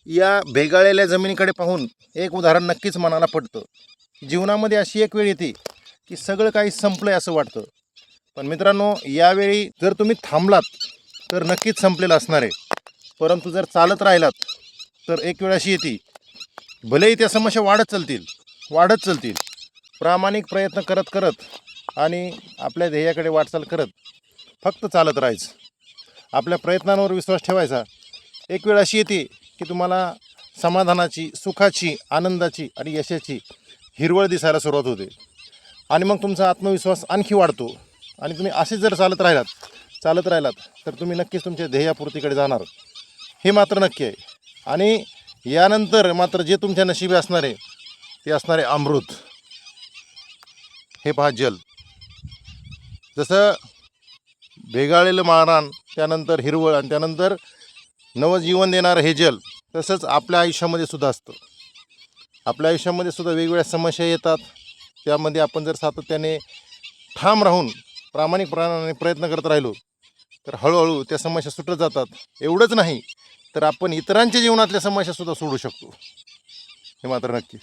या भेगाळलेल्या जमिनीकडे पाहून एक उदाहरण नक्कीच मनाला पडतं. जीवनामध्ये अशी एक वेळ येते की सगळं काही संपलं आहे असं वाटतं. पण मित्रांनो, यावेळी जर तुम्ही थांबलात तर नक्कीच संपलेलं असणार आहे. परंतु जर चालत राहिलात तर एक वेळ अशी येते, भलेही त्या समस्या वाढत चालतील, प्रामाणिक प्रयत्न करत करत आणि आपल्या ध्येयाकडे वाटचाल करत फक्त चालत राहायचं. आपल्या प्रयत्नांवर विश्वास ठेवायचा. एक वेळ अशी येते की तुम्हाला समाधानाची, सुखाची, आनंदाची आणि यशाची हिरवळ दिसायला सुरुवात होते आणि मग तुमचा आत्मविश्वास आणखी वाढतो आणि तुम्ही असेच जर चालत राहिलात तर तुम्ही नक्कीच तुमच्या ध्येयापूर्तीकडे जाणार, हे मात्र नक्की आहे. आणि यानंतर मात्र जे तुमच्या नशिबी असणार आहे ते असणार आहे अमृत. हे पहा, जल जसं भेगाळलेलं मारान, त्यानंतर हिरवळ आणि त्यानंतर नवजीवन देणारं हे जल, तसंच आपल्या आयुष्यामध्ये सुद्धा असतं. आपल्या आयुष्यामध्ये सुद्धा वेगवेगळ्या समस्या येतात. त्यामध्ये आपण जर सातत्याने ठाम राहून प्रामाणिकपणाने प्रयत्न करत राहिलो तर हळूहळू त्या समस्या सुटत जातात. एवढंच नाही तर आपण इतरांच्या जीवनातल्या समस्यासुद्धा सोडू शकतो, हे मात्र नक्की.